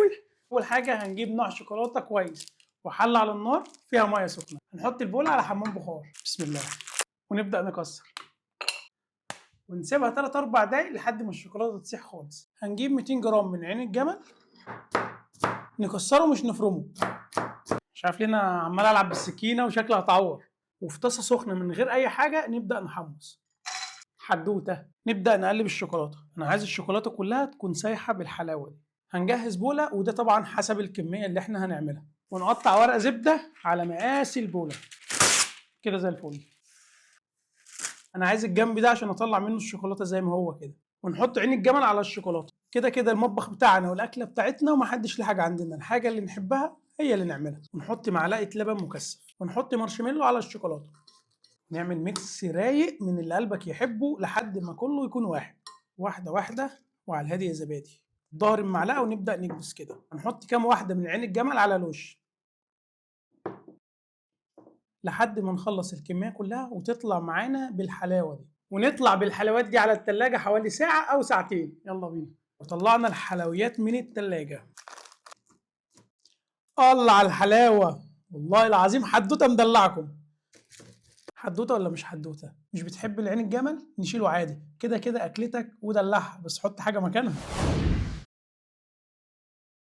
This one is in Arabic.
قوي. اول حاجه هنجيب نوع شوكولاته كويس وحله على النار فيها ميه سخنه، هنحط البوله على حمام بخار. بسم الله. ونبدا نكسر ونسيبها 3 4 دقايق لحد ما الشوكولاته تسيح خالص. هنجيب 200 جرام من عين الجمل، نكسره مش نفرمه. مش عارف ليه انا عمال العب بالسكينه وشكلها هتعور. وفي طاسه سخنه من غير اي حاجه نبدا نحمص. حدوته. نبدا نقلب الشوكولاته. انا عايز الشوكولاته كلها تكون سايحه بالحلاوه دي. هنجهز بوله، وده طبعا حسب الكميه اللي احنا هنعملها، ونقطع ورق زبده على مقاس البوله كده زي الفل. انا عايز الجنب ده عشان اطلع منه الشوكولاته زي ما هو كده. ونحط عين الجمل على الشوكولاته. كده كده المطبخ بتاعنا والاكله بتاعتنا ومحدش ليه حاجه عندنا، الحاجه اللي نحبها هي اللي نعملها. ونحط معلقه لبن مكثف، ونحط مارشميلو على الشوكولاته. نعمل ميكس رايق من اللي قلبك يحبه لحد ما كله يكون واحد. واحده واحده وعلى الهادي يا زبادي. ظهر المعلقه ونبدا نكبس كده. هنحط كام واحده من عين الجمل على الوش لحد ما نخلص الكميه كلها وتطلع معانا بالحلاوه دي. ونطلع بالحلويات دي على التلاجة حوالي ساعه او ساعتين. يلا بينا. وطلعنا الحلويات من التلاجة. الله على الحلاوه، والله العظيم حدوته مدلعكم. حدوته ولا مش حدوته؟ مش بتحب العين الجمل؟ نشيله عادي، كده كده اكلتك ودلعها، بس حط حاجه مكانها.